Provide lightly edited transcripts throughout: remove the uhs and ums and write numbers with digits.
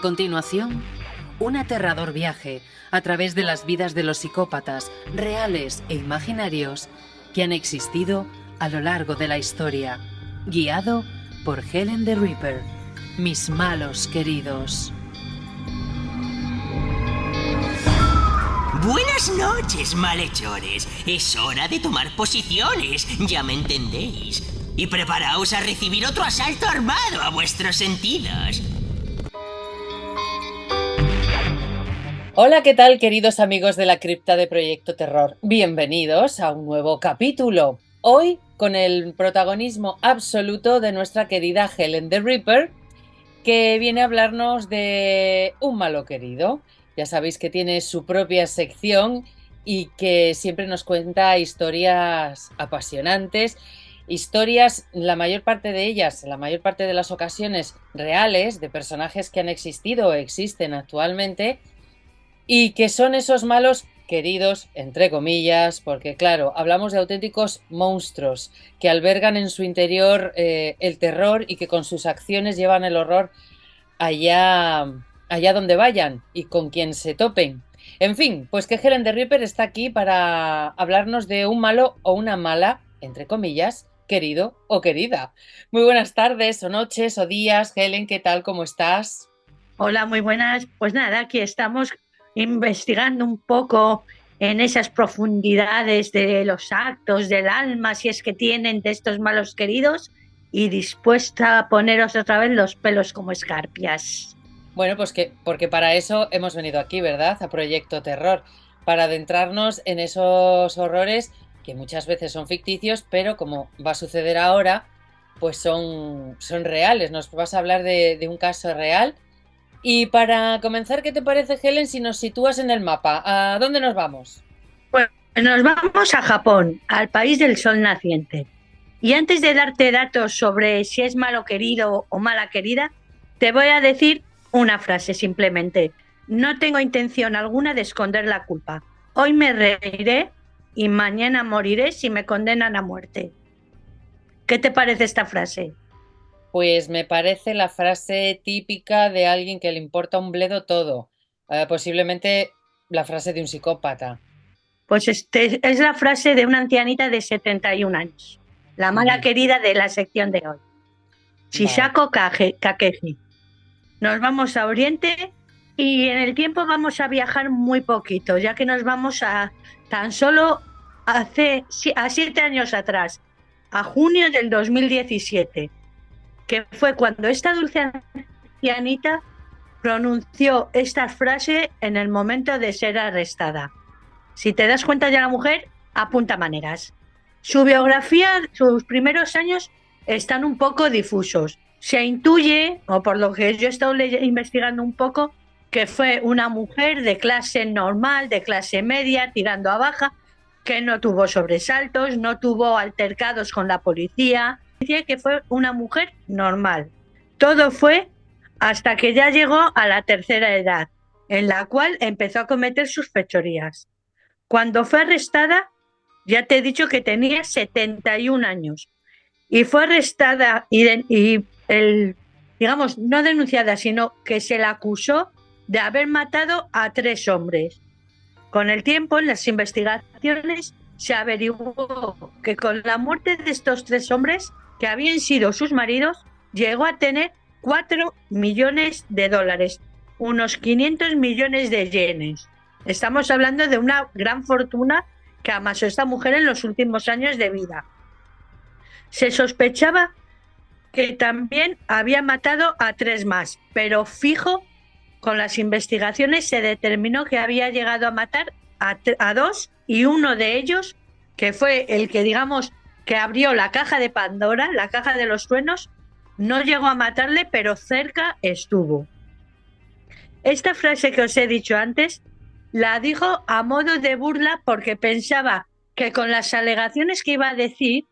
continuación, un aterrador viaje a través de las vidas de los psicópatas reales e imaginarios que han existido a lo largo de la historia, guiado por Helen the Reaper, mis malos queridos. Buenas noches, malhechores. Es hora de tomar posiciones, ya me entendéis. Y preparaos a recibir otro asalto armado a vuestros sentidos. Hola, ¿qué tal, queridos amigos de la cripta de Proyecto Terror? Bienvenidos a un nuevo capítulo. Hoy con el protagonismo absoluto de nuestra querida Helen the Reaper, que viene a hablarnos de un malo querido. Ya sabéis que tiene su propia sección y que siempre nos cuenta historias apasionantes, historias, la mayor parte de ellas, la mayor parte de las ocasiones reales, de personajes que han existido o existen actualmente y que son esos malos queridos, entre comillas, porque claro, hablamos de auténticos monstruos que albergan en su interior el terror y que con sus acciones llevan el horror allá donde vayan y con quien se topen. En fin, pues que Helen the Reaper está aquí para hablarnos de un malo o una mala, entre comillas, querido o querida. Muy buenas tardes o noches o días, Helen, ¿qué tal? ¿Cómo estás? Hola, muy buenas. Pues nada, aquí estamos investigando un poco en esas profundidades de los actos del alma, si es que tienen, de estos malos queridos, y dispuesta a poneros otra vez los pelos como escarpias. Bueno, pues porque para eso hemos venido aquí, ¿verdad? A Proyecto Terror, para adentrarnos en esos horrores que muchas veces son ficticios, pero como va a suceder ahora, pues son reales. Nos vas a hablar de un caso real. Y para comenzar, ¿qué te parece, Helen, si nos sitúas en el mapa? ¿A dónde nos vamos? Pues nos vamos a Japón, al país del sol naciente. Y antes de darte datos sobre si es malo querido o mala querida, te voy a decir una frase simplemente. No tengo intención alguna de esconder la culpa. Hoy me reiré y mañana moriré si me condenan a muerte. ¿Qué te parece esta frase? Pues me parece la frase típica de alguien que le importa un bledo todo. Posiblemente la frase de un psicópata. Pues es la frase de una ancianita de 71 años, la mala querida de la sección de hoy, Chisako Kakeji. Nos vamos a Oriente y en el tiempo vamos a viajar muy poquito, ya que nos vamos a tan solo a 7 años atrás, a junio del 2017, que fue cuando esta dulce ancianita pronunció esta frase en el momento de ser arrestada. Si te das cuenta, ya la mujer apunta maneras. Su biografía, sus primeros años están un poco difusos. Se intuye, o por lo que yo he estado investigando un poco, que fue una mujer de clase normal, de clase media, tirando a baja, que no tuvo sobresaltos, no tuvo altercados con la policía, que fue una mujer normal. Todo fue hasta que ya llegó a la tercera edad, en la cual empezó a cometer sus fechorías. Cuando fue arrestada, ya te he dicho que tenía 71 años y fue arrestada digamos, no denunciada, sino que se la acusó de haber matado a 3 hombres. Con el tiempo, en las investigaciones, se averiguó que con la muerte de estos 3 hombres, que habían sido sus maridos, llegó a tener $4 millones, unos 500 millones de yenes. Estamos hablando de una gran fortuna que amasó esta mujer en los últimos años de vida. Se sospechaba que también había matado a 3 más, pero fijo, con las investigaciones se determinó que había llegado a matar a 2 y uno de ellos, que fue el que, digamos, que abrió la caja de Pandora, la caja de los truenos, no llegó a matarle, pero cerca estuvo. Esta frase que os he dicho antes la dijo a modo de burla porque pensaba que con las alegaciones que iba a decir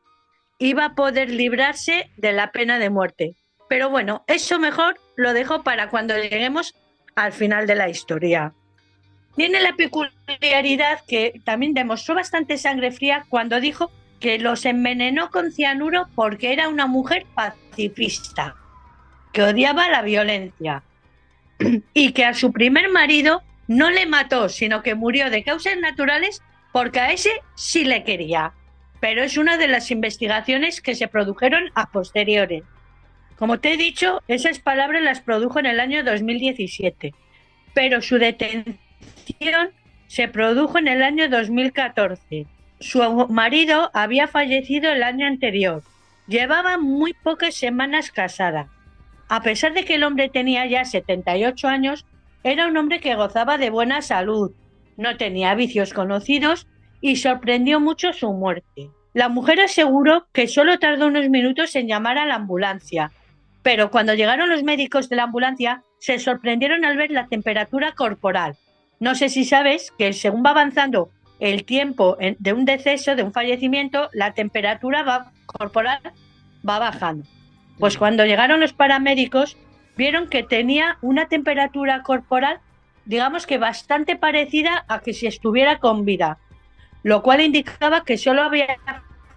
iba a poder librarse de la pena de muerte. Pero bueno, eso mejor lo dejo para cuando lleguemos al final de la historia. Tiene la peculiaridad que también demostró bastante sangre fría cuando dijo que los envenenó con cianuro porque era una mujer pacifista, que odiaba la violencia. y que a su primer marido no le mató, sino que murió de causas naturales porque a ese sí le quería. Pero es una de las investigaciones que se produjeron a posteriores. Como te he dicho, esas palabras las produjo en el año 2017, pero su detención se produjo en el año 2014. Su marido había fallecido el año anterior. Llevaba muy pocas semanas casada. A pesar de que el hombre tenía ya 78 años, era un hombre que gozaba de buena salud, no tenía vicios conocidos y sorprendió mucho su muerte. La mujer aseguró que solo tardó unos minutos en llamar a la ambulancia, pero cuando llegaron los médicos de la ambulancia se sorprendieron al ver la temperatura corporal. No sé si sabes que según va avanzando el tiempo de un deceso, de un fallecimiento, la temperatura corporal va bajando. Pues cuando llegaron los paramédicos, vieron que tenía una temperatura corporal, digamos que bastante parecida a que si estuviera con vida, lo cual indicaba que solo había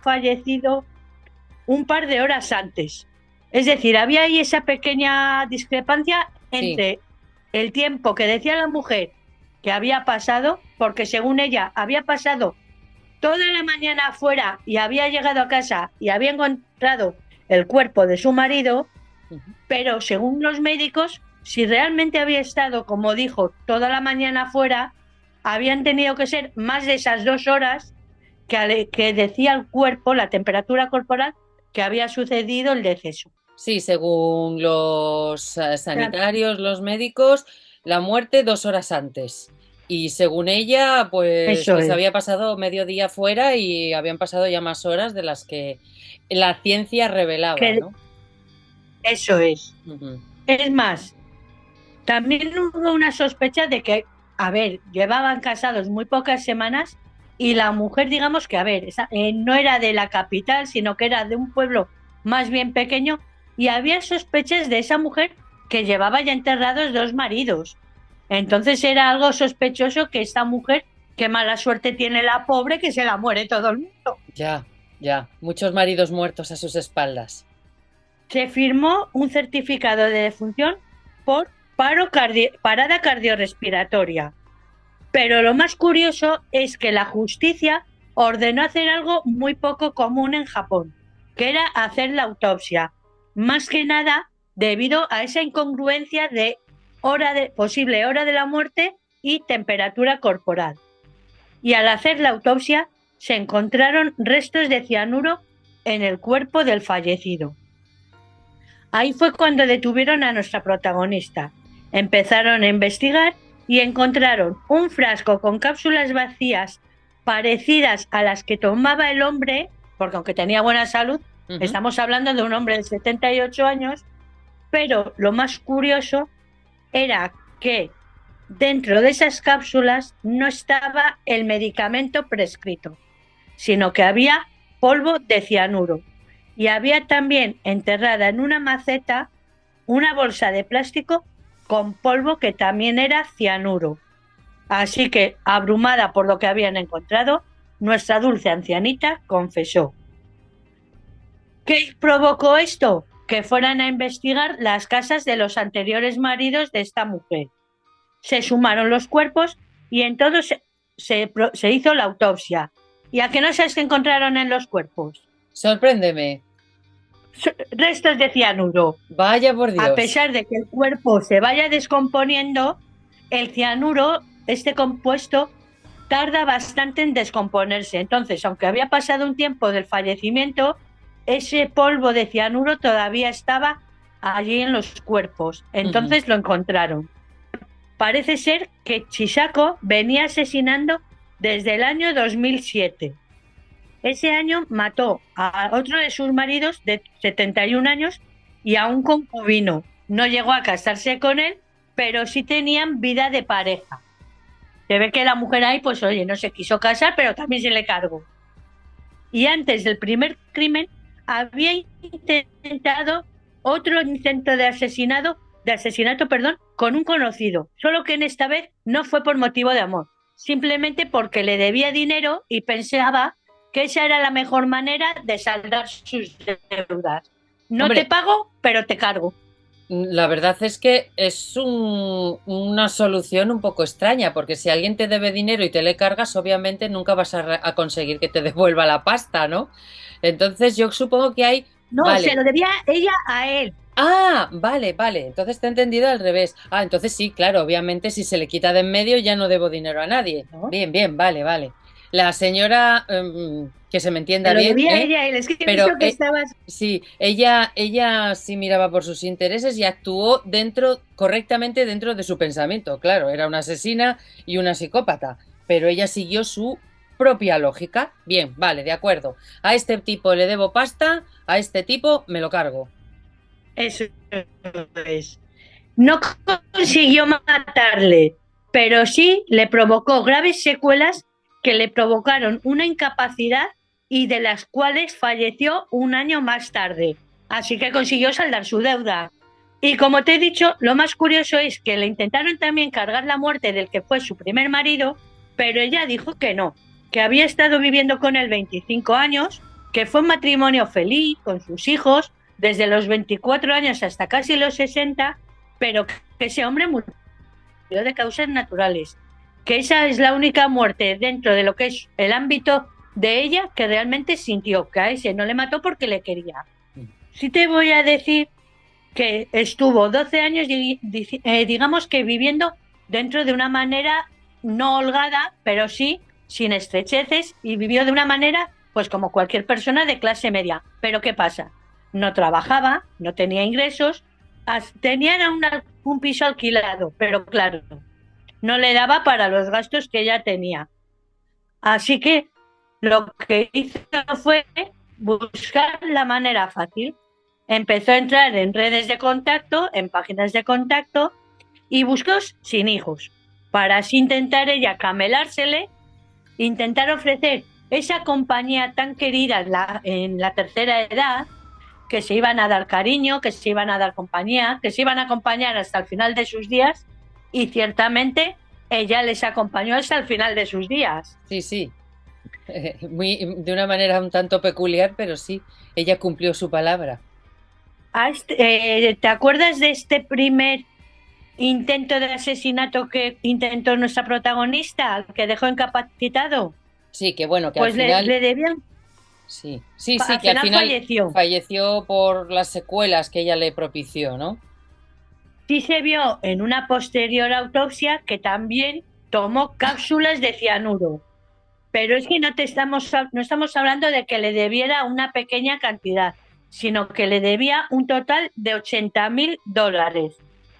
fallecido un par de horas antes. Es decir, había ahí esa pequeña discrepancia entre el tiempo que decía la mujer que había pasado, porque según ella había pasado toda la mañana afuera y había llegado a casa y había encontrado el cuerpo de su marido, pero según los médicos, si realmente había estado, como dijo, toda la mañana afuera, habían tenido que ser más de esas 2 horas que decía el cuerpo, la temperatura corporal, que había sucedido el deceso. Sí, según los sanitarios, los médicos, la muerte 2 horas antes. Y según ella, pues Eso que se es. había pasado medio día fuera y habían pasado ya más horas de las que la ciencia revelaba, ¿no? Eso es. Uh-huh. Es más, también hubo una sospecha de que, a ver, llevaban casados muy pocas semanas y la mujer, digamos que, a ver, no era de la capital, sino que era de un pueblo más bien pequeño y había sospechas de esa mujer que llevaba ya enterrados 2 maridos. Entonces era algo sospechoso que esta mujer, qué mala suerte tiene la pobre, que se la muere todo el mundo. Ya, muchos maridos muertos a sus espaldas. Se firmó un certificado de defunción por parada cardiorrespiratoria. Pero lo más curioso es que la justicia ordenó hacer algo muy poco común en Japón, que era hacer la autopsia. Más que nada debido a esa incongruencia de posible hora de la muerte y temperatura corporal. Y al hacer la autopsia se encontraron restos de cianuro en el cuerpo del fallecido. Ahí fue cuando detuvieron a nuestra protagonista. Empezaron a investigar y encontraron un frasco con cápsulas vacías parecidas a las que tomaba el hombre, porque aunque tenía buena salud, estamos hablando de un hombre de 78 años, pero lo más curioso era que dentro de esas cápsulas no estaba el medicamento prescrito, sino que había polvo de cianuro. Y había también enterrada en una maceta una bolsa de plástico con polvo que también era cianuro. Así que, abrumada por lo que habían encontrado, nuestra dulce ancianita confesó. ¿Qué provocó esto? Que fueran a investigar las casas de los anteriores maridos de esta mujer. Se sumaron los cuerpos y en todos se hizo la autopsia. ¿Y a qué no sabes qué encontraron en los cuerpos? Sorpréndeme. Restos de cianuro. Vaya por Dios. A pesar de que el cuerpo se vaya descomponiendo, el cianuro, este compuesto, tarda bastante en descomponerse. Entonces, aunque había pasado un tiempo del fallecimiento, ese polvo de cianuro todavía estaba allí en los cuerpos. Entonces lo encontraron. Parece ser que Chisako venía asesinando desde el año 2007. Ese año mató a otro de sus maridos de 71 años y a un concubino. No llegó a casarse con él, pero sí tenían vida de pareja. Se ve que la mujer ahí, pues oye, no se quiso casar, pero también se le cargó. Y antes del primer crimen, había intentado otro intento de asesinato, con un conocido, solo que en esta vez no fue por motivo de amor, simplemente porque le debía dinero y pensaba que esa era la mejor manera de saldar sus deudas. No te pago, pero te cargo. La verdad es que es una solución un poco extraña, porque si alguien te debe dinero y te le cargas, obviamente nunca vas a conseguir que te devuelva la pasta, ¿no? Entonces yo supongo que hay... No, se Vale. lo debía ella a él. Ah, vale, vale. Entonces te he entendido al revés. Ah, entonces sí, claro, obviamente si se le quita de en medio ya no debo dinero a nadie. ¿No? Bien, bien, vale, vale. La señora, que se me Se entienda lo bien, debía a ¿eh? ella a él. Es que he visto Pero que estabas... sí, ella sí miraba por sus intereses y actuó correctamente dentro de su pensamiento. Claro, era una asesina y una psicópata, pero ella siguió su propia lógica. Bien, vale, de acuerdo. A este tipo le debo pasta, a este tipo me lo cargo. Eso es. No consiguió matarle, pero sí le provocó graves secuelas que le provocaron una incapacidad y de las cuales falleció un año más tarde. Así que consiguió saldar su deuda. Y como te he dicho, lo más curioso es que le intentaron también cargar la muerte del que fue su primer marido, pero ella dijo que no, que había estado viviendo con él 25 años, que fue un matrimonio feliz con sus hijos desde los 24 años hasta casi los 60, pero que ese hombre murió de causas naturales, que esa es la única muerte dentro de lo que es el ámbito de ella que realmente sintió, que a ese no le mató porque le quería. Sí te voy a decir que estuvo 12 años, digamos que viviendo dentro de una manera no holgada, pero sí sin estrecheces y vivió de una manera, pues como cualquier persona de clase media. Pero ¿qué pasa? No trabajaba, no tenía ingresos, tenía un piso alquilado, pero claro, no le daba para los gastos que ella tenía. Así que lo que hizo fue buscar la manera fácil. Empezó a entrar en redes de contacto, en páginas de contacto y buscó sin hijos, para así intentar ella camelársele, intentar ofrecer esa compañía tan querida en la tercera edad, que se iban a dar cariño, que se iban a dar compañía, que se iban a acompañar hasta el final de sus días, y ciertamente ella les acompañó hasta el final de sus días. Sí, sí. De una manera un tanto peculiar, pero sí, ella cumplió su palabra. ¿Te acuerdas de este primer intento de asesinato que intentó nuestra protagonista, al que dejó incapacitado? Sí, que bueno, que al Pues final, le debían, sí, sí, sí, al que al final final falleció. falleció por las secuelas que ella le propició, ¿no? Sí se vio en una posterior autopsia que también tomó cápsulas de cianuro. Pero es que no estamos hablando de que le debiera una pequeña cantidad, sino que le debía un total de $80.000.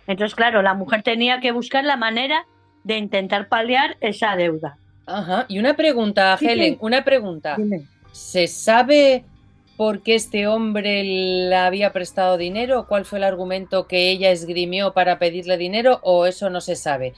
Entonces, claro, la mujer tenía que buscar la manera de intentar paliar esa deuda. Ajá. Y una pregunta, Sí Helen, que, una pregunta. dime. ¿Se sabe por qué este hombre le había prestado dinero? ¿Cuál fue el argumento que ella esgrimió para pedirle dinero? ¿O eso no se sabe?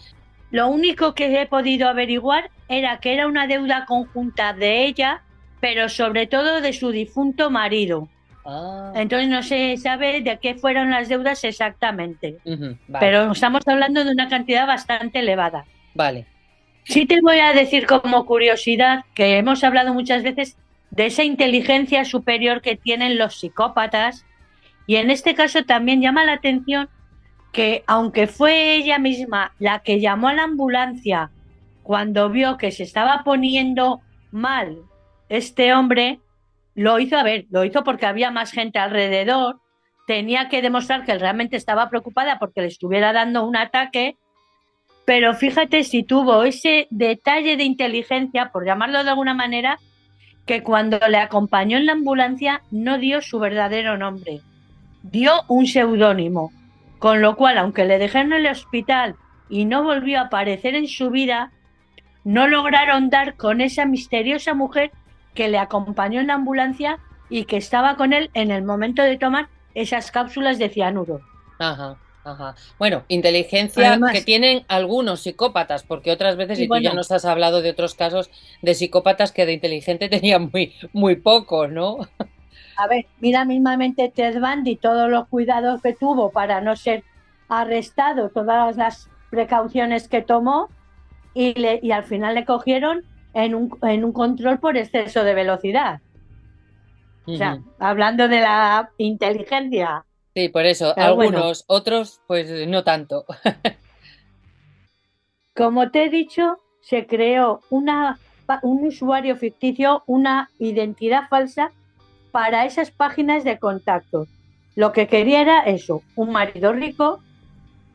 Lo único que he podido averiguar era que era una deuda conjunta de ella, pero sobre todo de su difunto marido. Ah, Entonces no se sabe de qué fueron las deudas exactamente, ujú, vale, pero estamos hablando de una cantidad bastante elevada. vale. Sí te voy a decir como curiosidad que hemos hablado muchas veces de esa inteligencia superior que tienen los psicópatas, y en este caso también llama la atención que aunque fue ella misma la que llamó a la ambulancia cuando vio que se estaba poniendo mal este hombre, lo hizo, a ver, lo hizo porque había más gente alrededor, tenía que demostrar que él realmente estaba preocupada porque le estuviera dando un ataque, pero fíjate si tuvo ese detalle de inteligencia, por llamarlo de alguna manera, que cuando le acompañó en la ambulancia no dio su verdadero nombre, dio un seudónimo, con lo cual, aunque le dejaron en el hospital y no volvió a aparecer en su vida, no lograron dar con esa misteriosa mujer que le acompañó en la ambulancia y que estaba con él en el momento de tomar esas cápsulas de cianuro. Ajá, ajá. Bueno, inteligencia que Además, tienen algunos psicópatas, porque otras veces, y y tú ya bueno, nos has hablado de otros casos de psicópatas que de inteligente tenían muy, muy pocos, ¿no? a ver, mira mismamente Ted Bundy, todos los cuidados que tuvo para no ser arrestado, todas las precauciones que tomó, y al final le cogieron en un control por exceso de velocidad. O sea, Ujú. hablando de la inteligencia. Sí, por eso, Pero algunos, otros, pues no tanto. Como te he dicho, se creó un usuario ficticio, una identidad falsa para esas páginas de contacto. Lo que quería era eso, un marido rico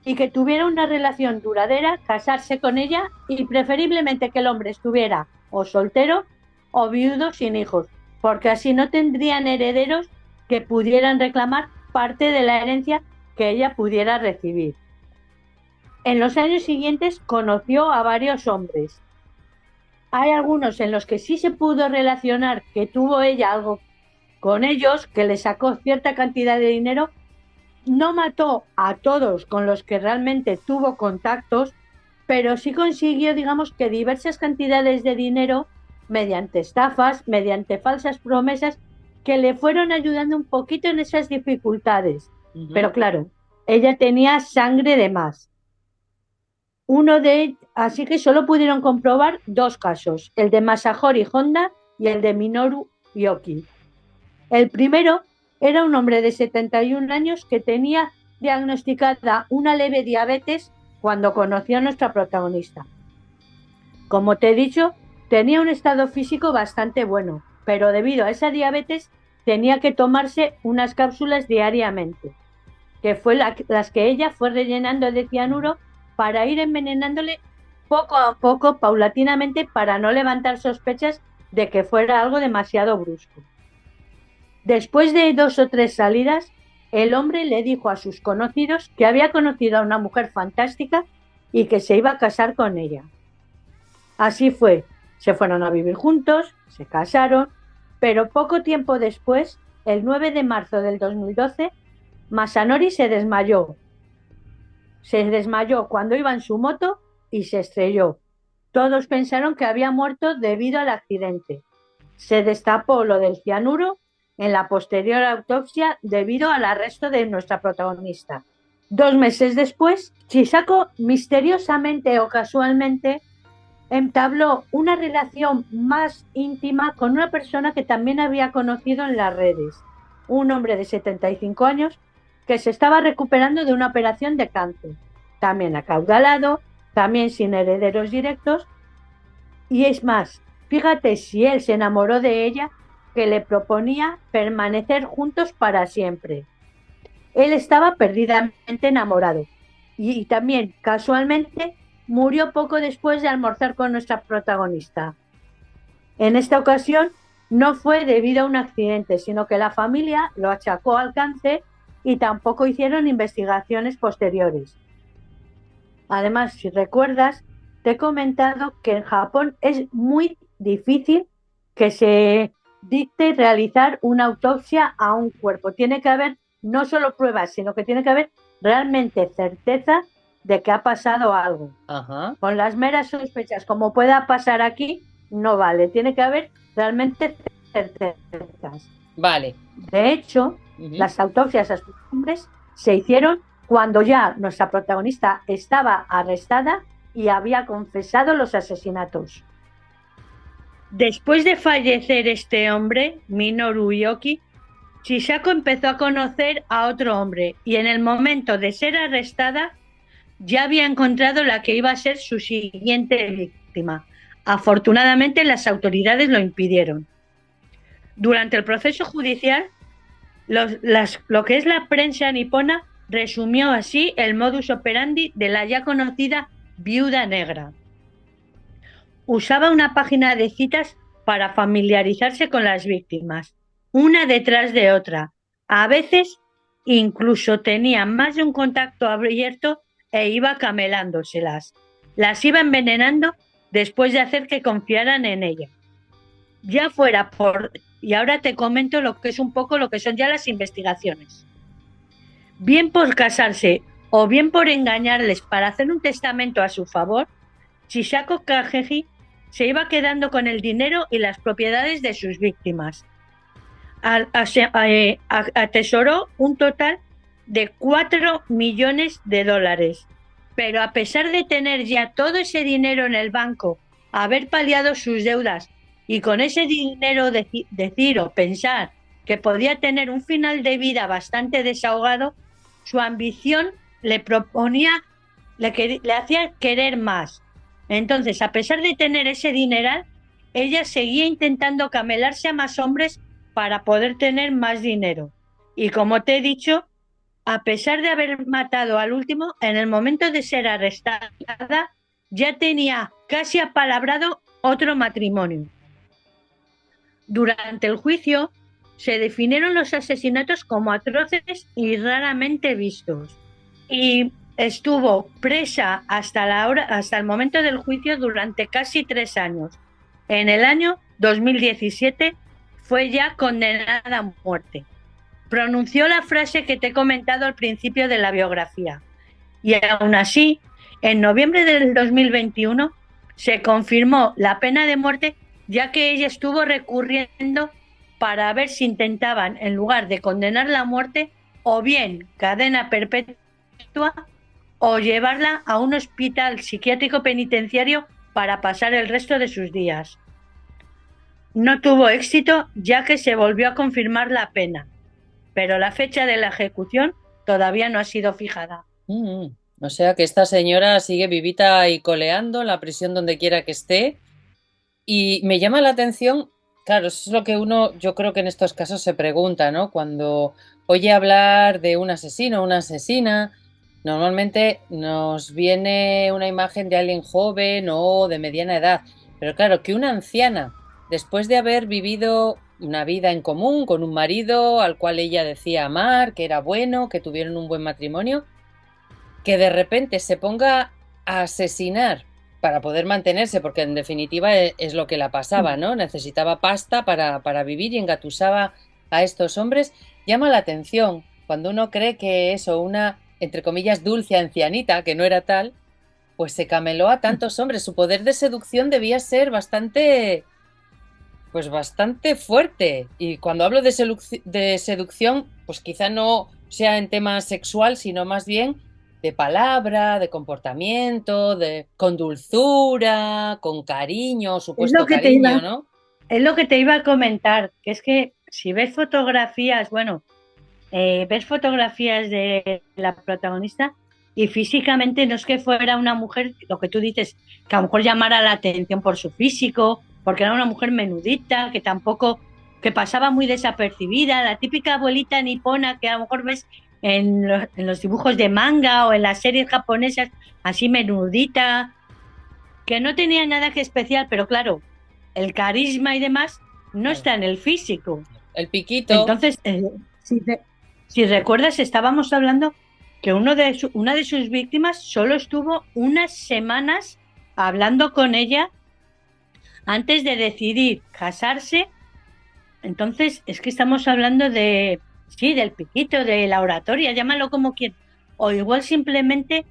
y que tuviera una relación duradera, casarse con ella y preferiblemente que el hombre estuviera o soltero o viudo sin hijos, porque así no tendrían herederos que pudieran reclamar parte de la herencia que ella pudiera recibir. En los años siguientes conoció a varios hombres. Hay algunos en los que sí se pudo relacionar que tuvo ella algo con ellos, que le sacó cierta cantidad de dinero. No mató a todos con los que realmente tuvo contactos, pero sí consiguió, digamos, que diversas cantidades de dinero mediante estafas, mediante falsas promesas, que le fueron ayudando un poquito en esas dificultades. Pero claro, ella tenía sangre de más. Así que solo pudieron comprobar dos casos, el de Masahori Honda y el de Minoru Yoki. El primero era un hombre de 71 años que tenía diagnosticada una leve diabetes cuando conoció a nuestra protagonista. Como te he dicho, tenía un estado físico bastante bueno, pero debido a esa diabetes tenía que tomarse unas cápsulas diariamente, que fue las que ella fue rellenando de cianuro para ir envenenándole poco a poco, paulatinamente, para no levantar sospechas de que fuera algo demasiado brusco. Después de 2 o 3 salidas, el hombre le dijo a sus conocidos que había conocido a una mujer fantástica y que se iba a casar con ella. Así fue, se fueron a vivir juntos, se casaron, pero poco tiempo después, el 9 de marzo del 2012, Masanori se desmayó. Se desmayó cuando iba en su moto y se estrelló. Todos pensaron que había muerto debido al accidente. Se destapó lo del cianuro en la posterior autopsia debido al arresto de nuestra protagonista. 2 meses después, Chisako misteriosamente o casualmente entabló una relación más íntima con una persona que también había conocido en las redes, un hombre de 75 años que se estaba recuperando de una operación de cáncer, también acaudalado, también sin herederos directos, y es más, fíjate si él se enamoró de ella, que le proponía permanecer juntos para siempre. Él estaba perdidamente enamorado y también casualmente murió poco después de almorzar con nuestra protagonista. En esta ocasión no fue debido a un accidente, sino que la familia lo achacó al cáncer y tampoco hicieron investigaciones posteriores. Además, si recuerdas, te he comentado que en Japón es muy difícil que se dicte realizar una autopsia a un cuerpo. Tiene que haber no solo pruebas, sino que tiene que haber realmente certeza de que ha pasado algo. Ajá. Con las meras sospechas, como pueda pasar aquí, no vale. Tiene que haber realmente certezas. Vale. De hecho, las autopsias a sus hombres se hicieron cuando ya nuestra protagonista estaba arrestada y había confesado los asesinatos. Después de fallecer este hombre, Minoru Yoki, Chisako empezó a conocer a otro hombre y en el momento de ser arrestada ya había encontrado la que iba a ser su siguiente víctima. Afortunadamente, las autoridades lo impidieron. Durante el proceso judicial, lo que es la prensa nipona resumió así el modus operandi de la ya conocida viuda negra. Usaba una página de citas para familiarizarse con las víctimas, una detrás de otra. A veces incluso tenía más de un contacto abierto e iba camelándoselas. Las iba envenenando después de hacer que confiaran en ella. Ya fuera por... Y ahora te comento lo que es un poco lo que son ya las investigaciones. Bien por casarse o bien por engañarles para hacer un testamento a su favor, Chisako Kageji se iba quedando con el dinero y las propiedades de sus víctimas. Atesoró un total de $4 millones. Pero a pesar de tener ya todo ese dinero en el banco, haber paliado sus deudas y con ese dinero decir o pensar que podía tener un final de vida bastante desahogado, su ambición le proponía, le hacía querer más. Entonces, a pesar de tener ese dineral, ella seguía intentando camelarse a más hombres para poder tener más dinero. Y como te he dicho, a pesar de haber matado al último, en el momento de ser arrestada, ya tenía casi apalabrado otro matrimonio. Durante el juicio, se definieron los asesinatos como atroces y raramente vistos. Y estuvo presa hasta el momento del juicio durante casi 3 años. En el año 2017 fue ya condenada a muerte. Pronunció la frase que te he comentado al principio de la biografía. Y aún así, en noviembre del 2021 se confirmó la pena de muerte, ya que ella estuvo recurriendo para ver si intentaban, en lugar de condenarla a muerte, o bien cadena perpetua o llevarla a un hospital psiquiátrico penitenciario para pasar el resto de sus días. No tuvo éxito, ya que se volvió a confirmar la pena, pero la fecha de la ejecución todavía no ha sido fijada. O sea que esta señora sigue vivita y coleando en la prisión donde quiera que esté. Y me llama la atención, claro, eso es lo que uno, yo creo que en estos casos se pregunta, ¿no? Cuando oye hablar de un asesino o una asesina, normalmente nos viene una imagen de alguien joven o de mediana edad. Pero claro, que una anciana, después de haber vivido una vida en común con un marido al cual ella decía amar, que era bueno, que tuvieron un buen matrimonio, que de repente se ponga a asesinar para poder mantenerse, porque en definitiva es lo que la pasaba, ¿no? Necesitaba pasta para vivir y engatusaba a estos hombres. Llama la atención cuando uno cree que eso, una, entre comillas, dulce ancianita, que no era tal, pues se cameló a tantos hombres. Su poder de seducción debía ser bastante, pues bastante fuerte. Y cuando hablo de seducción, pues quizá no sea en tema sexual, sino más bien de palabra, de comportamiento, con dulzura, con cariño, supuesto cariño, ¿no? Es lo que te iba a comentar, que es que si ves fotografías, ves fotografías de la protagonista y físicamente no es que fuera una mujer, lo que tú dices, que a lo mejor llamara la atención por su físico, porque era una mujer menudita, que pasaba muy desapercibida, la típica abuelita nipona que a lo mejor ves en los dibujos de manga o en las series japonesas, así menudita, que no tenía nada que especial, pero claro, el carisma y demás no está en el físico. El piquito. Entonces, si recuerdas, estábamos hablando que una de sus víctimas solo estuvo unas semanas hablando con ella antes de decidir casarse. Entonces, es que estamos hablando del piquito, de la oratoria, llámalo como quieras. O igual simplemente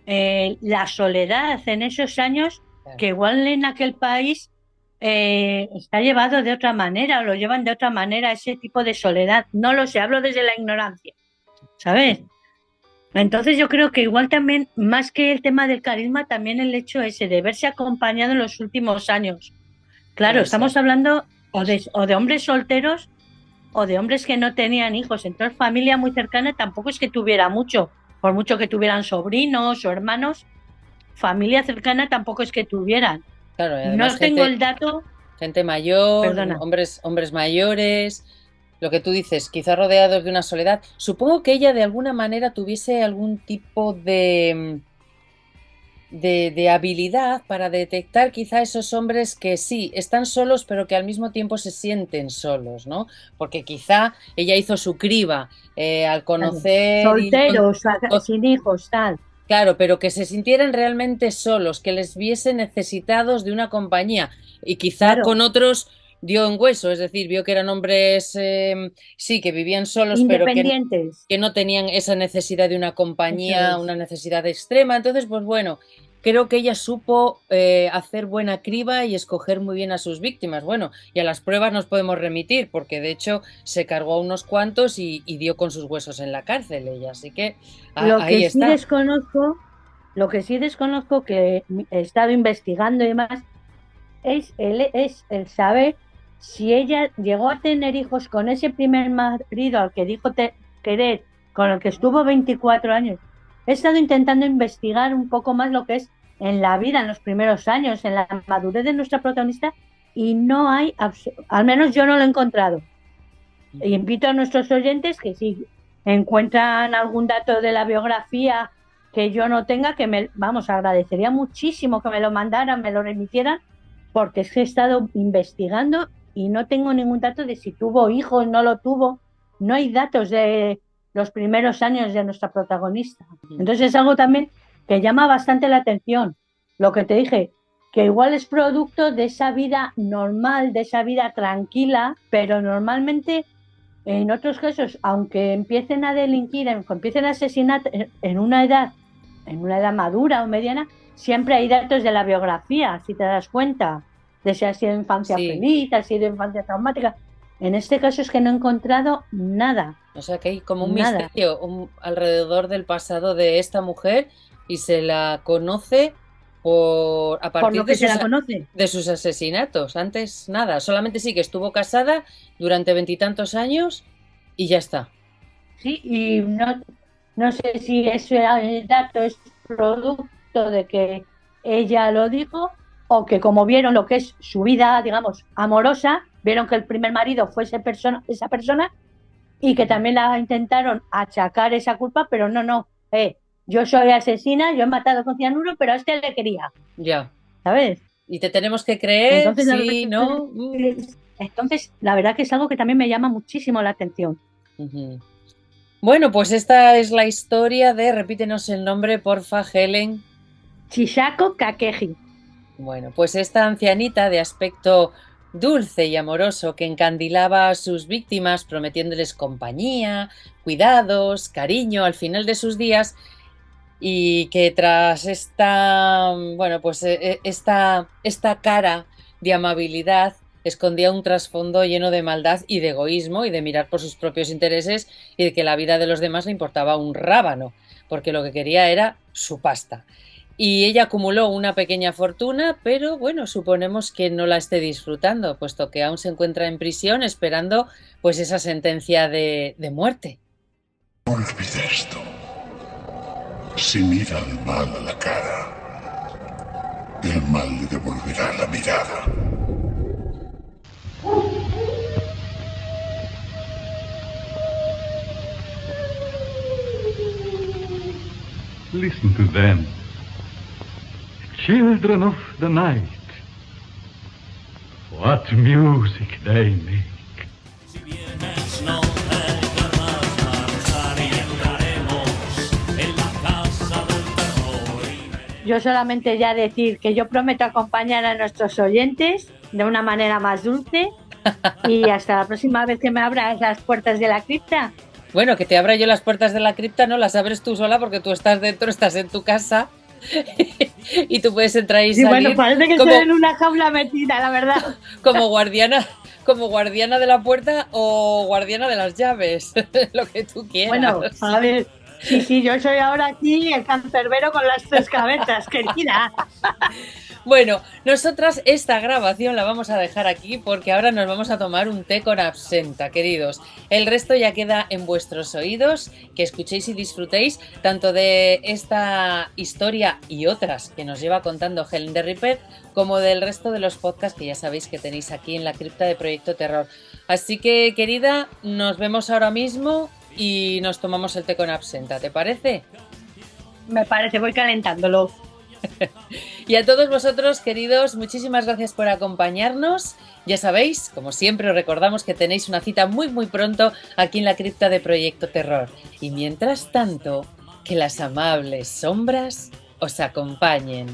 la soledad en esos años, que igual en aquel país está llevado de otra manera, o lo llevan de otra manera, ese tipo de soledad. No lo sé, hablo desde la ignorancia, ¿sabes? Entonces yo creo que igual también, más que el tema del carisma, también el hecho ese de verse acompañado en los últimos años. Claro, estamos hablando o de hombres solteros o de hombres que no tenían hijos. Entonces, familia muy cercana tampoco es que tuviera mucho, por mucho que tuvieran sobrinos o hermanos, familia cercana tampoco es que tuvieran. Claro, no tengo el dato. Gente mayor, hombres mayores, lo que tú dices, quizá rodeados de una soledad. Supongo que ella de alguna manera tuviese algún tipo de habilidad para detectar quizá esos hombres que sí, están solos, pero que al mismo tiempo se sienten solos, ¿no? Porque quizá ella hizo su criba al conocer... Solteros, sin hijos, tal. Claro, pero que se sintieran realmente solos, que les viesen necesitados de una compañía y quizá con otros dio en hueso, es decir, vio que eran hombres, que vivían solos, pero que no tenían esa necesidad de una compañía, una necesidad extrema. Entonces, pues bueno, creo que ella supo hacer buena criba y escoger muy bien a sus víctimas. Bueno, y a las pruebas nos podemos remitir, porque de hecho se cargó a unos cuantos y dio con sus huesos en la cárcel ella, así que ahí está. Lo que sí desconozco, que he estado investigando y demás, es el saber si ella llegó a tener hijos con ese primer marido al que dijo querer, con el que estuvo 24 años. He estado intentando investigar un poco más lo que es en la vida, en los primeros años, en la madurez de nuestra protagonista, y no hay, al menos yo no lo he encontrado. Y invito a nuestros oyentes que si encuentran algún dato de la biografía que yo no tenga, que agradecería muchísimo que me lo mandaran, me lo remitieran, porque es que he estado investigando y no tengo ningún dato de si tuvo hijos, no lo tuvo. No hay datos de los primeros años de nuestra protagonista. Entonces es algo también que llama bastante la atención. Lo que te dije, que igual es producto de esa vida normal, de esa vida tranquila, pero normalmente en otros casos, aunque empiecen a delinquir, aunque empiecen a asesinar en una edad madura o mediana, siempre hay datos de la biografía, si te das cuenta, de si ha sido infancia feliz, ha sido infancia traumática. En este caso es que no he encontrado nada. O sea que hay como un misterio alrededor del pasado de esta mujer y se la conoce a partir de sus asesinatos. Antes nada, solamente sí que estuvo casada durante 20 y tantos años y ya está. Sí, y no sé si ese dato es producto de que ella lo dijo o que como vieron lo que es su vida, digamos, amorosa, vieron que el primer marido fue esa persona y que también la intentaron achacar esa culpa, pero no, yo soy asesina, yo he matado con cianuro, pero a este le quería. Ya. ¿Sabes? Y te tenemos que creer, entonces, sí, ¿no? Entonces, la verdad que es algo que también me llama muchísimo la atención. Uh-huh. Bueno, pues esta es la historia de, repítenos el nombre, porfa, Helen. Chisako Kakeji. Bueno, pues esta ancianita de aspecto dulce y amoroso que encandilaba a sus víctimas prometiéndoles compañía, cuidados, cariño al final de sus días, y que tras esta cara de amabilidad escondía un trasfondo lleno de maldad y de egoísmo y de mirar por sus propios intereses y de que la vida de los demás le importaba un rábano, porque lo que quería era su pasta. Y ella acumuló una pequeña fortuna, pero bueno, suponemos que no la esté disfrutando, puesto que aún se encuentra en prisión esperando pues esa sentencia de muerte. Olvida esto. Si mira al mal a la cara, el mal le devolverá la mirada. Listen to them. Children of the night. What music they make. Si vienes, no te querrás marchar y entraremos en la casa del terror. Yo solamente ya decir que yo prometo acompañar a nuestros oyentes de una manera más dulce y hasta la próxima vez que me abras las puertas de la cripta. Bueno, que te abra yo las puertas de la cripta, no las abres tú sola porque tú estás dentro, estás en tu casa y tú puedes entrar y salir. Bueno, parece que estoy en una jaula metida, la verdad. Como guardiana de la puerta o guardiana de las llaves, lo que tú quieras. Bueno, a ver, sí, yo soy ahora aquí el cancerbero con las 3 cabezas, querida. Bueno, nosotras esta grabación la vamos a dejar aquí porque ahora nos vamos a tomar un té con absenta, queridos. El resto ya queda en vuestros oídos, que escuchéis y disfrutéis tanto de esta historia y otras que nos lleva contando Helen de Ripper, como del resto de los podcasts que ya sabéis que tenéis aquí en la cripta de Proyecto Terror. Así que, querida, nos vemos ahora mismo y nos tomamos el té con absenta, ¿te parece? Me parece, voy calentándolo. Y a todos vosotros, queridos, muchísimas gracias por acompañarnos. Ya sabéis, como siempre, os recordamos que tenéis una cita muy pronto aquí en la cripta de Proyecto Terror. Y mientras tanto, que las amables sombras os acompañen.